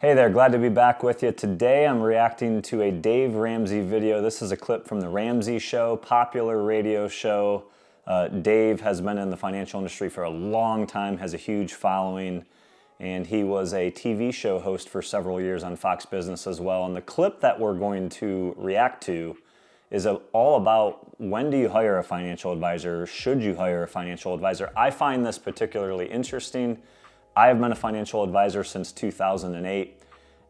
Hey there, glad to be back with you. Today I'm reacting to a Dave Ramsey video. This is a clip from the Ramsey Show, popular radio show. Dave has been in the financial industry for a long time, has a huge following, and he was a TV show host for several years on Fox Business as well. And the clip that we're going to react to is all about when do you hire a financial advisor? Should you hire a financial advisor? I find this particularly interesting. I have been a financial advisor since 2008,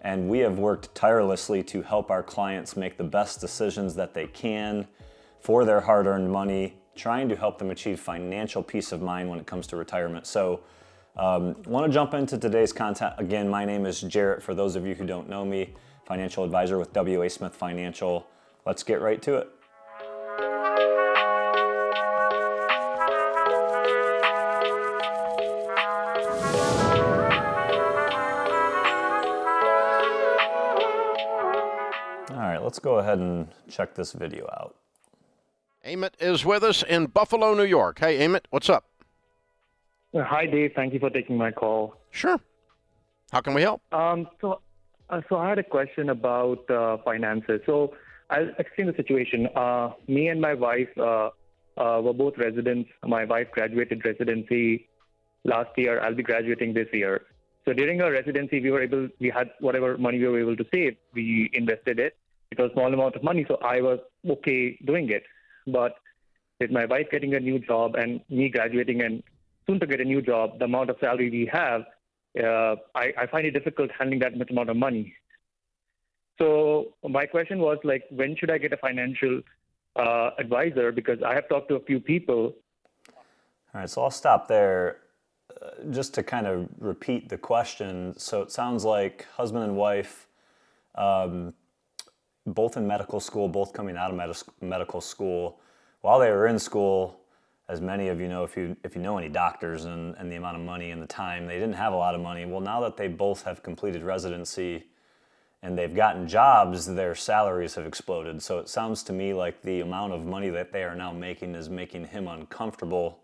and we have worked tirelessly to help our clients make the best decisions that they can for their hard-earned money, trying to help them achieve financial peace of mind when it comes to retirement. So want to jump into today's content. Again, my name is Jarrett. For those of you who don't know me, financial advisor with W.A. Smith Financial. Let's get right to it. All right, let's go ahead and check this video out. Amit is with us in Buffalo, New York. Hey, Amit, what's up? Hi, Dave. Thank you for taking my call. Sure. How can we help? So I had a question about finances. So I'll explain the situation. Me and my wife were both residents. My wife graduated residency last year. I'll be graduating this year. So during our residency, we had whatever money we were able to save. We invested it. It was a small amount of money, so I was okay doing it. But with my wife getting a new job and me graduating and soon to get a new job, the amount of salary we have, I find it difficult handling that much amount of money. So my question was, like, when should I get a financial advisor? Because I have talked to a few people. All right, so I'll stop there just to kind of repeat the question. So it sounds like husband and wife, both in medical school, both coming out of medical school. While they were in school, as many of you know, if you know any doctors and the amount of money and the time, they didn't have a lot of money. Well, now that they both have completed residency and they've gotten jobs, their salaries have exploded. So it sounds to me like the amount of money that they are now making is making him uncomfortable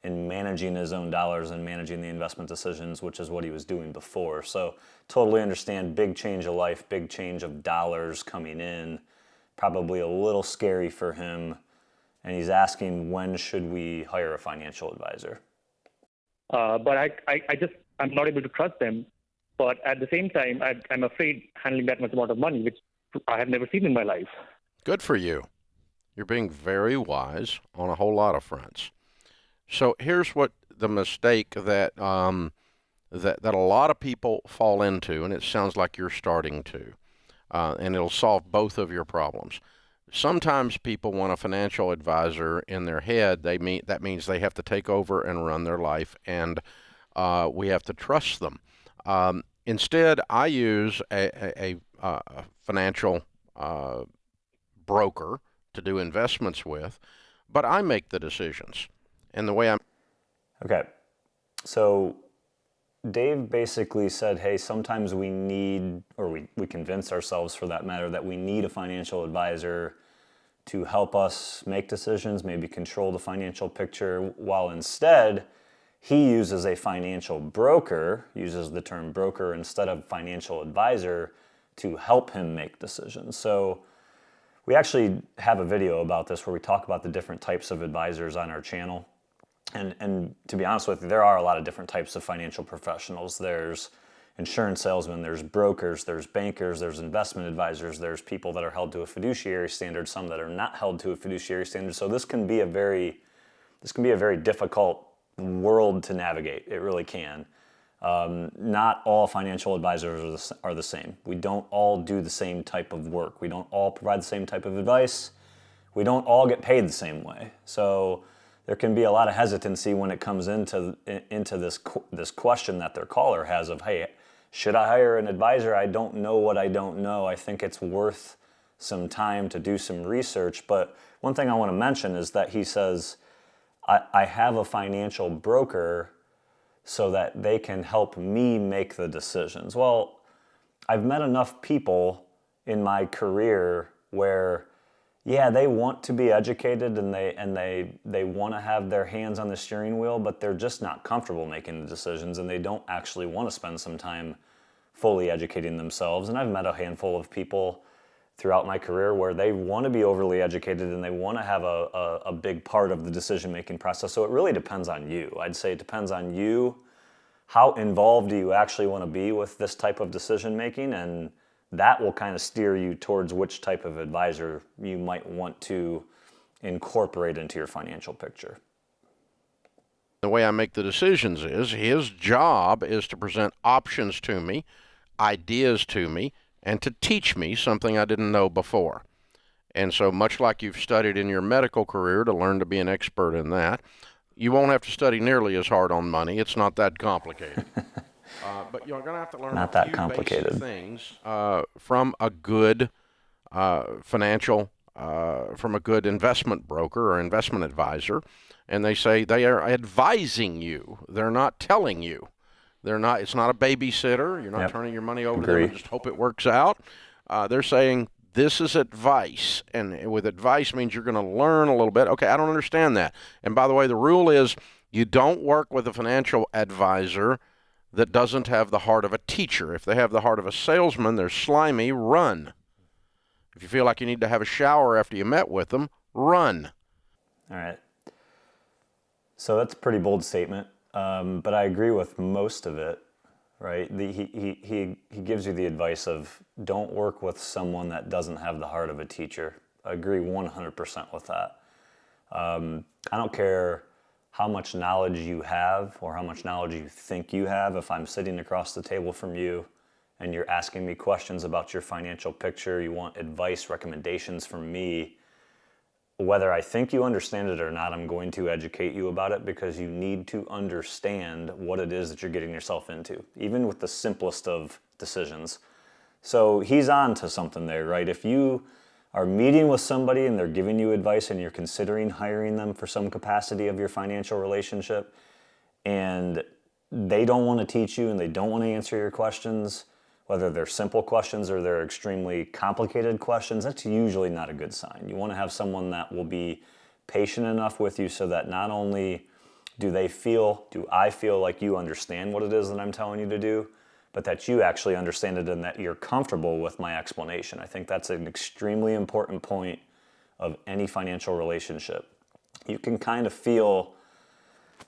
in managing his own dollars and managing the investment decisions, which is what he was doing before. So totally understand, big change of life, big change of dollars coming in, probably a little scary for him. And he's asking, when should we hire a financial advisor? But I'm not able to trust them. But at the same time, I'm afraid handling that much amount of money, which I have never seen in my life. Good for you. You're being very wise on a whole lot of fronts. So here's what the mistake that that a lot of people fall into, and it sounds like you're starting to, and it'll solve both of your problems. Sometimes people want a financial advisor in their head. That means they have to take over and run their life, and we have to trust them. Instead, I use a financial broker to do investments with, but I make the decisions. And the way I'm... Okay, so Dave basically said, hey, sometimes we need, or we convince ourselves for that matter, that we need a financial advisor to help us make decisions, maybe control the financial picture, while instead he uses a financial broker, uses the term broker instead of financial advisor to help him make decisions. So we actually have a video about this where we talk about the different types of advisors on our channel. And to be honest with you, there are a lot of different types of financial professionals. There's insurance salesmen, there's brokers, there's bankers, there's investment advisors, there's people that are held to a fiduciary standard, some that are not held to a fiduciary standard. So this can be a very difficult world to navigate. It really can. Not all financial advisors are the same. We don't all do the same type of work. We don't all provide the same type of advice. We don't all get paid the same way. So there can be a lot of hesitancy when it comes into this question that their caller has of, hey, should I hire an advisor? I don't know what I don't know. I think it's worth some time to do some research. But one thing I want to mention is that he says, I have a financial broker so that they can help me make the decisions. Well, I've met enough people in my career where, yeah, they want to be educated and they want to have their hands on the steering wheel, but they're just not comfortable making the decisions and they don't actually want to spend some time fully educating themselves. And I've met a handful of people throughout my career where they want to be overly educated and they want to have a big part of the decision-making process. So it really depends on you. I'd say it depends on you. How involved do you actually want to be with this type of decision-making? And that will kind of steer you towards which type of advisor you might want to incorporate into your financial picture. The way I make the decisions is his job is to present options to me, ideas to me, and to teach me something I didn't know before. And so much like you've studied in your medical career to learn to be an expert in that, you won't have to study nearly as hard on money. It's not that complicated. But you're going to have to learn Not a that few complicated basic things from a good from a good investment broker or investment advisor. And they say they are advising you. They're not telling you. It's not a babysitter. You're not turning your money over to them and just hope it works out. They're saying this is advice. And with advice means you're going to learn a little bit. Okay, I don't understand that. And by the way, the rule is you don't work with a financial advisor that doesn't have the heart of a teacher. If they have the heart of a salesman, they're slimy, run. If you feel like you need to have a shower after you met with them, run. All right. So that's a pretty bold statement, but I agree with most of it, right? He gives you the advice of don't work with someone that doesn't have the heart of a teacher. I agree 100% with that. I don't care how much knowledge you have or how much knowledge you think you have. If I'm sitting across the table from you and you're asking me questions about your financial picture, you want advice, recommendations from me, whether I think you understand it or not, I'm going to educate you about it because you need to understand what it is that you're getting yourself into, even with the simplest of decisions. So he's on to something there, right? If you are meeting with somebody and they're giving you advice and you're considering hiring them for some capacity of your financial relationship and they don't want to teach you and they don't want to answer your questions, whether they're simple questions or they're extremely complicated questions, that's usually not a good sign. You want to have someone that will be patient enough with you so that not only do I feel like you understand what it is that I'm telling you to do, but that you actually understand it and that you're comfortable with my explanation. I think that's an extremely important point of any financial relationship. You can kind of feel,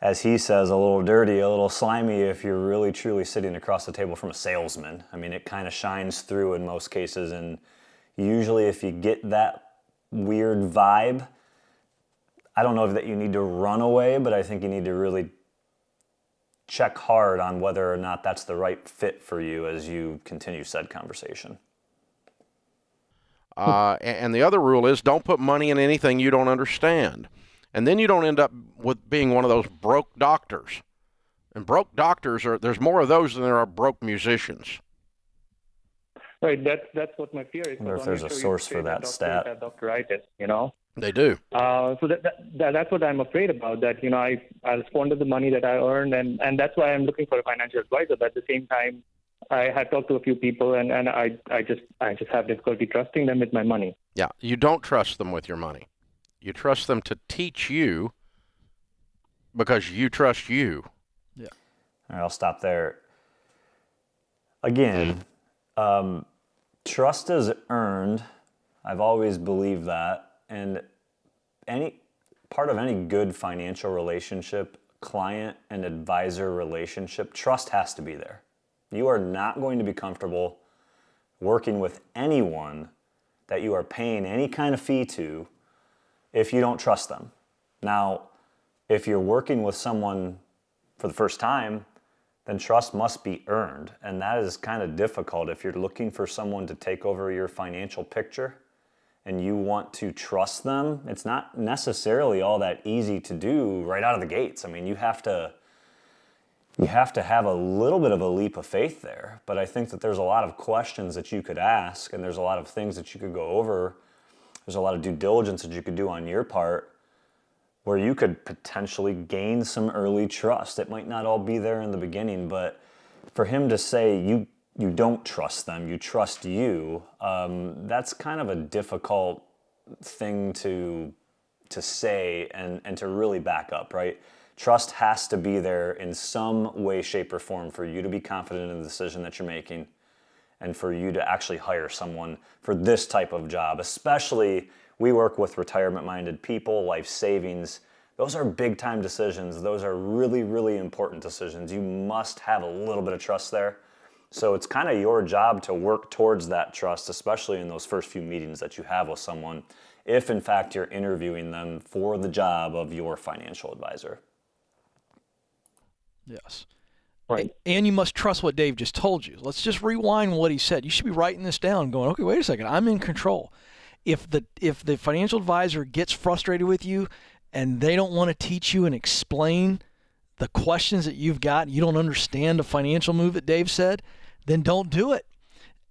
as he says, a little dirty, a little slimy if you're really truly sitting across the table from a salesman. I mean, it kind of shines through in most cases, and usually if you get that weird vibe, I don't know that you need to run away, but I think you need to really check hard on whether or not that's the right fit for you as you continue said conversation. And the other rule is don't put money in anything you don't understand. And then you don't end up with being one of those broke doctors. And broke doctors there's more of those than there are broke musicians. Right, that's what my fear is. I wonder if there's a source for that stat. Have doctoritis, you know. They do. So that's what I'm afraid about. That I'll squander the money that I earned, and that's why I'm looking for a financial advisor. But at the same time, I have talked to a few people, and I just have difficulty trusting them with my money. Yeah, you don't trust them with your money. You trust them to teach you because you trust you. Yeah. All right, I'll stop there. Again, trust is earned. I've always believed that. And any part of any good financial relationship, client and advisor relationship, trust has to be there. You are not going to be comfortable working with anyone that you are paying any kind of fee to if you don't trust them. Now, if you're working with someone for the first time, then trust must be earned. And that is kind of difficult if you're looking for someone to take over your financial picture and you want to trust them. It's not necessarily all that easy to do right out of the gates. I mean, you have to have a little bit of a leap of faith there. But I think that there's a lot of questions that you could ask and there's a lot of things that you could go over. There's a lot of due diligence that you could do on your part where you could potentially gain some early trust. It might not all be there in the beginning, but for him to say you don't trust them, you trust you, that's kind of a difficult thing to say and to really back up, right? Trust has to be there in some way, shape, or form for you to be confident in the decision that you're making. and for you to actually hire someone for this type of job. Especially, we work with retirement-minded people, life savings. Those are big-time decisions. Those are really, really important decisions. You must have a little bit of trust there. So it's kind of your job to work towards that trust, especially in those first few meetings that you have with someone, if in fact you're interviewing them for the job of your financial advisor. Yes. Right. And you must trust what Dave just told you. Let's just rewind what he said. You should be writing this down going, okay, wait a second, I'm in control. If the financial advisor gets frustrated with you and they don't want to teach you and explain the questions that you've got, you don't understand the financial move that Dave said, then don't do it.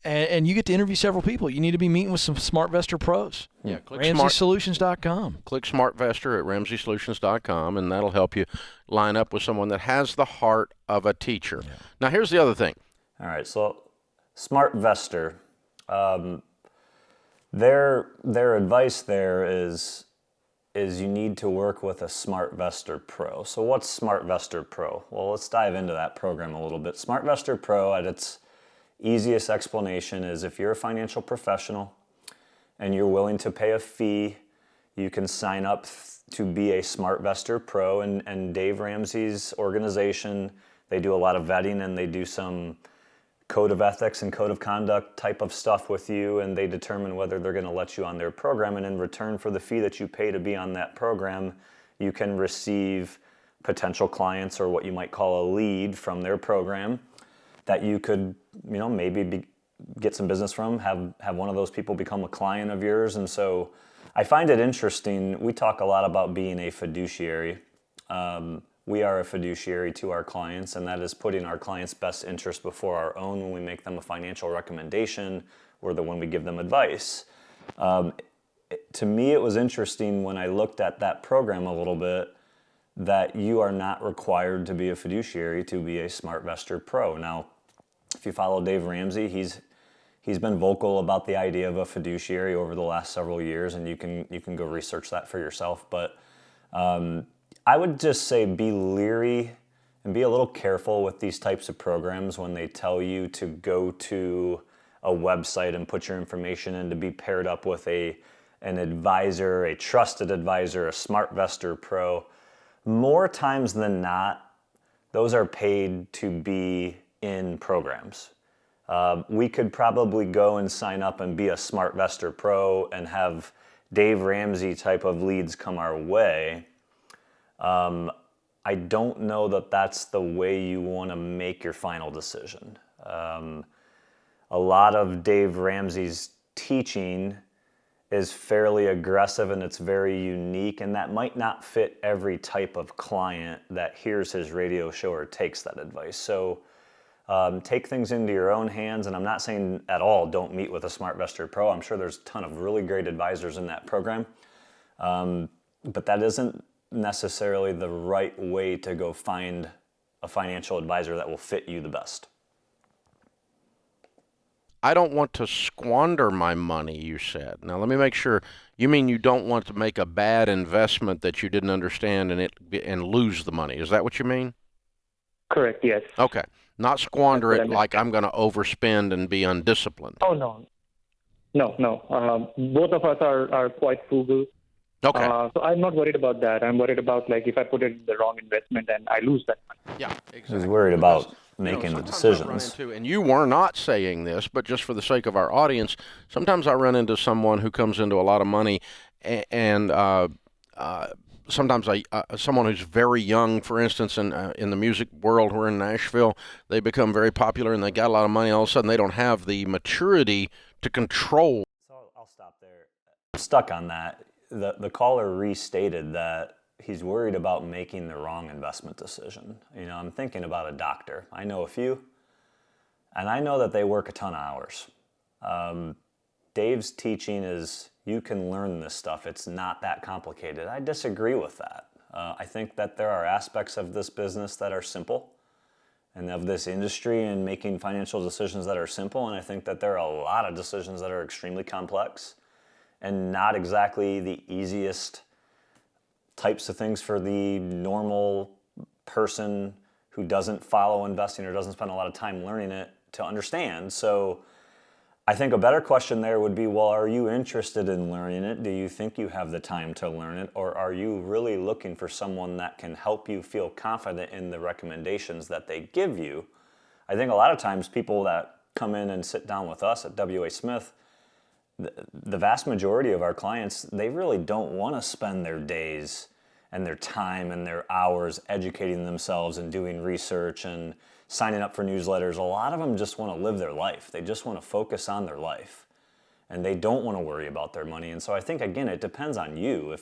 And you get to interview several people. You need to be meeting with some SmartVestor pros. Yeah, click RamseySolutions.com. Click SmartVestor at RamseySolutions.com, and that'll help you line up with someone that has the heart of a teacher. Yeah. Now, here's the other thing. All right, so SmartVestor, their advice there is you need to work with a SmartVestor Pro. So what's SmartVestor Pro? Well, let's dive into that program a little bit. SmartVestor Pro, at its easiest explanation, is if you're a financial professional and you're willing to pay a fee, you can sign up to be a SmartVestor Pro. And Dave Ramsey's organization, they do a lot of vetting and they do some code of ethics and code of conduct type of stuff with you, and they determine whether they're going to let you on their program. And in return for the fee that you pay to be on that program, you can receive potential clients, or what you might call a lead, from their program that you could, maybe get some business from, have one of those people become a client of yours. And so I find it interesting. We talk a lot about being a fiduciary. We are a fiduciary to our clients, and that is putting our clients' best interest before our own when we make them a financial recommendation or when we give them advice. To me, it was interesting when I looked at that program a little bit that you are not required to be a fiduciary to be a SmartVestor Pro. Now, if you follow Dave Ramsey, he's been vocal about the idea of a fiduciary over the last several years, and you can go research that for yourself. But I would just say be leery and be a little careful with these types of programs when they tell you to go to a website and put your information in to be paired up with an advisor, a trusted advisor, a SmartVestor Pro. More times than not, those are paid to be in programs. We could probably go and sign up and be a SmartVestor Pro and have Dave Ramsey type of leads come our way. I don't know that that's the way you want to make your final decision. A lot of Dave Ramsey's teaching is fairly aggressive and it's very unique, and that might not fit every type of client that hears his radio show or takes that advice. So take things into your own hands, and I'm not saying at all don't meet with a SmartVestor Pro. I'm sure there's a ton of really great advisors in that program, but that isn't necessarily the right way to go find a financial advisor that will fit you the best. I don't want to squander my money, you said. Now, let me make sure. You mean you don't want to make a bad investment that you didn't understand and lose the money. Is that what you mean? Correct, yes. Okay. Not squander it like I'm going to overspend and be undisciplined. Oh, no. No. Both of us are quite frugal. Okay. So I'm not worried about that. I'm worried about, if I put it in the wrong investment and I lose that money. Yeah, exactly. He's worried about making the decisions. And you were not saying this, but just for the sake of our audience, sometimes I run into someone who comes into a lot of money, and sometimes someone who's very young, for instance, in the music world, we're in Nashville, they become very popular and they got a lot of money. All of a sudden, they don't have the maturity to control. So I'll stop there. I'm stuck on that. The caller restated that he's worried about making the wrong investment decision. I'm thinking about a doctor. I know a few, and I know that they work a ton of hours. Dave's teaching is you can learn this stuff. It's not that complicated. I disagree with that. I think that there are aspects of this business that are simple, and of this industry and making financial decisions that are simple, and I think that there are a lot of decisions that are extremely complex and not exactly the easiest types of things for the normal person who doesn't follow investing or doesn't spend a lot of time learning it to understand. So I think a better question there would be, well, are you interested in learning it? Do you think you have the time to learn it? Or are you really looking for someone that can help you feel confident in the recommendations that they give you? I think a lot of times people that come in and sit down with us at W.A. Smith, the vast majority of our clients, they really don't want to spend their days and their time and their hours educating themselves and doing research and signing up for newsletters. A lot of them just want to live their life. They just want to focus on their life, and they don't want to worry about their money. And so I think, again, it depends on you.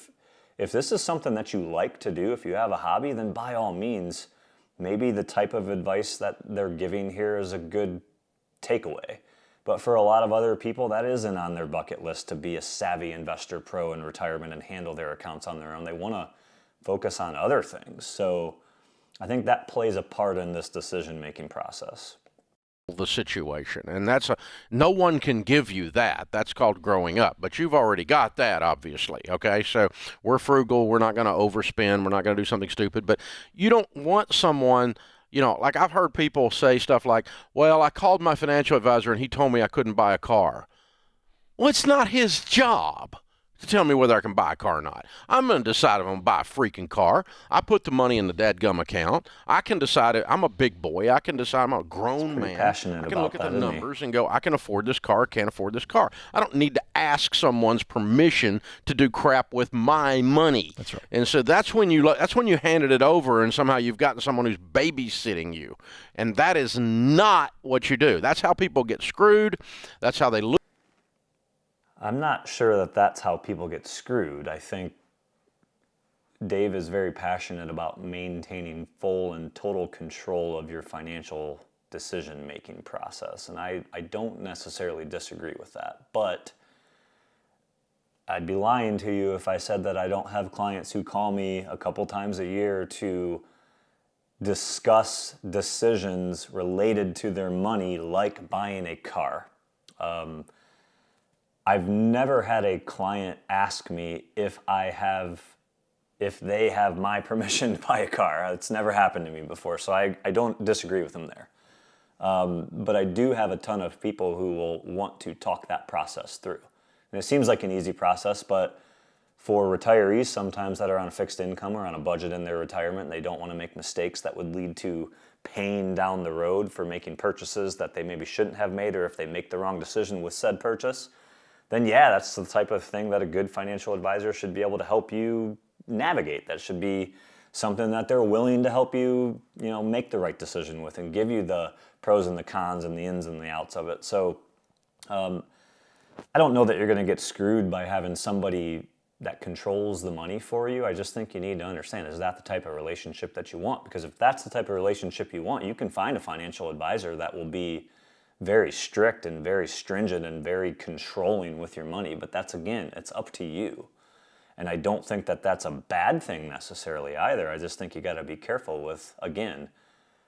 If this is something that you like to do, if you have a hobby, then by all means, maybe the type of advice that they're giving here is a good takeaway. But for a lot of other people, that isn't on their bucket list to be a savvy investor pro in retirement and handle their accounts on their own. They want to focus on other things. So I think that plays a part in this decision-making process. The situation, and no one can give you that. That's called growing up, but you've already got that, obviously. Okay, so we're frugal, we're not going to overspend, we're not going to do something stupid, but you don't want someone, like I've heard people say stuff like, well, I called my financial advisor and he told me I couldn't buy a car. Well, it's not his job to tell me whether I can buy a car or not. I'm going to decide if I'm going to buy a freaking car. I put the money in the dadgum account. I can decide. I'm a big boy. I can decide. I'm a grown man. Passionate I can about look at that, the isn't he? numbers and go, I can afford this car, can't afford this car. I don't need to ask someone's permission to do crap with my money. That's right. And so that's when you handed it over and somehow you've gotten someone who's babysitting you. And that is not what you do. That's how people get screwed. That's how they lose. I'm not sure that that's how people get screwed. I think Dave is very passionate about maintaining full and total control of your financial decision-making process. And I don't necessarily disagree with that. But I'd be lying to you if I said that I don't have clients who call me a couple times a year to discuss decisions related to their money, like buying a car. I've never had a client ask me if they have my permission to buy a car. It's never happened to me before, so I don't disagree with them there. But I do have a ton of people who will want to talk that process through. And it seems like an easy process, but for retirees sometimes that are on a fixed income or on a budget in their retirement, they don't want to make mistakes that would lead to pain down the road for making purchases that they maybe shouldn't have made, or if they make the wrong decision with said purchase, then yeah, that's the type of thing that a good financial advisor should be able to help you navigate. That should be something that they're willing to help you, make the right decision with and give you the pros and the cons and the ins and the outs of it. So I don't know that you're going to get screwed by having somebody that controls the money for you. I just think you need to understand, is that the type of relationship that you want? Because if that's the type of relationship you want, you can find a financial advisor that will be very strict and very stringent and very controlling with your money. But that's, again, it's up to you. And I don't think that that's a bad thing necessarily either. I just think you got to be careful with, again,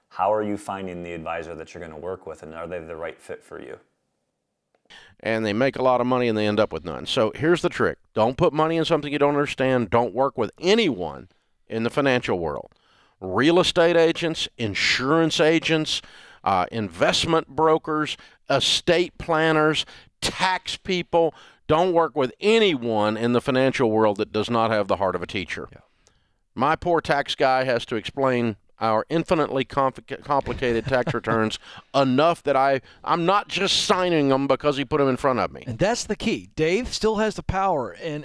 how are you finding the advisor that you're going to work with, and are they the right fit for you? And they make a lot of money and they end up with none. So here's the trick. Don't put money in something you don't understand. Don't work with anyone in the financial world. Real estate agents, insurance agents, investment brokers, estate planners, tax people. Don't work with anyone in the financial world that does not have the heart of a teacher. Yeah. My poor tax guy has to explain our infinitely complicated tax returns enough that I'm not just signing them because he put them in front of me. And that's the key. Dave still has the power, and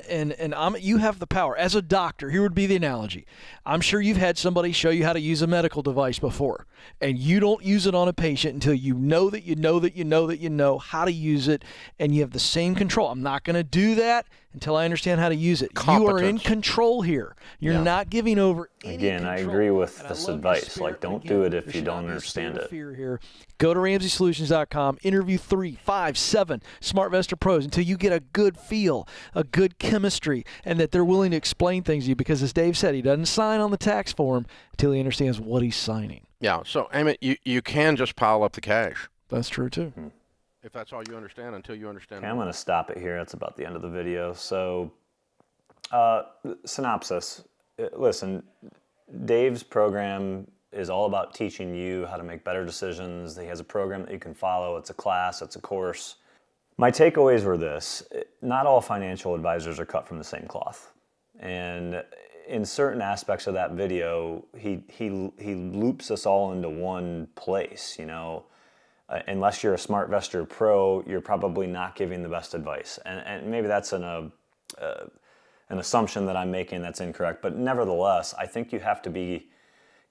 you have the power. As a doctor, here would be the analogy. I'm sure you've had somebody show you how to use a medical device before, and you don't use it on a patient until you know that you know how to use it, and you have the same control. I'm not going to do that until I understand how to use it. Competence. You are in control here. You're not giving over any Again, control. I agree with this advice. Spirit. Like, don't Again, do it if there you should don't not be a understand spirit of it. Fear here. Go to RamseySolutions.com. Interview 3, 5, 7 SmartVestor Pros until you get a good feel, a good chemistry, and that they're willing to explain things to you. Because as Dave said, he doesn't sign on the tax form until he understands what he's signing. Yeah. So, Amit, you can just pile up the cash. That's true too. If that's all you understand, until you understand. Okay, I'm going to stop it here. That's about the end of the video. So, synopsis. Listen, Dave's program is all about teaching you how to make better decisions. He has a program that you can follow. It's a class, it's a course. My takeaways were this: not all financial advisors are cut from the same cloth. And in certain aspects of that video, he loops us all into one place. Unless you're a SmartVestor Pro, you're probably not giving the best advice. And maybe that's an assumption that I'm making that's incorrect. But nevertheless, I think you have to be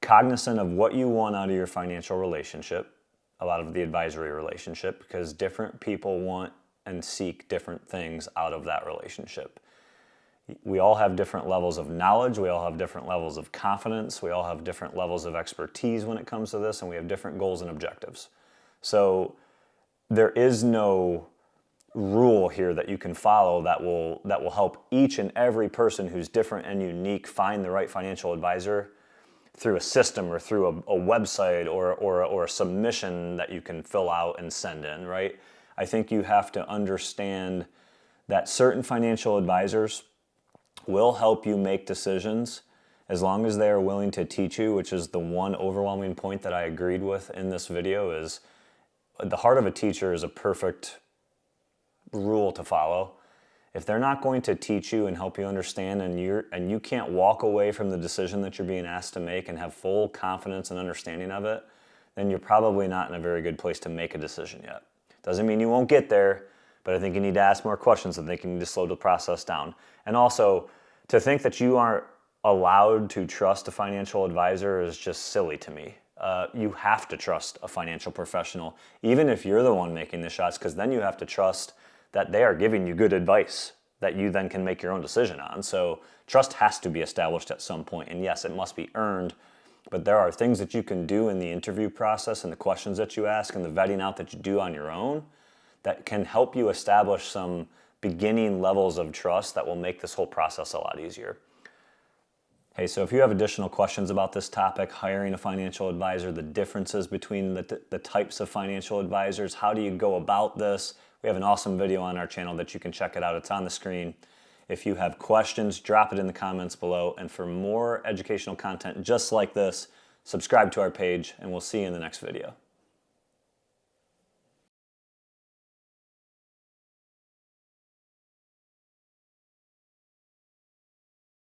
cognizant of what you want out of your financial relationship, a lot of the advisory relationship, because different people want and seek different things out of that relationship. We all have different levels of knowledge, we all have different levels of confidence, we all have different levels of expertise when it comes to this, and we have different goals and objectives. So there is no rule here that you can follow that will help each and every person who's different and unique find the right financial advisor through a system or through a website or a submission that you can fill out and send in, right? I think you have to understand that certain financial advisors will help you make decisions as long as they are willing to teach you, which is the one overwhelming point that I agreed with in this video. Is the heart of a teacher is a perfect rule to follow. If they're not going to teach you and help you understand, and you can't walk away from the decision that you're being asked to make and have full confidence and understanding of it, then you're probably not in a very good place to make a decision yet. Doesn't mean you won't get there, but I think you need to ask more questions. I think you need to slow the process down. And also, to think that you aren't allowed to trust a financial advisor is just silly to me. You have to trust a financial professional, even if you're the one making the shots, because then you have to trust that they are giving you good advice that you then can make your own decision on. So trust has to be established at some point. And yes, it must be earned, but there are things that you can do in the interview process and the questions that you ask and the vetting out that you do on your own that can help you establish some beginning levels of trust that will make this whole process a lot easier. Hey, so if you have additional questions about this topic, hiring a financial advisor, the differences between the types of financial advisors, how do you go about this? We have an awesome video on our channel that you can check it out. It's on the screen. If you have questions, drop it in the comments below. And for more educational content just like this, subscribe to our page, and we'll see you in the next video.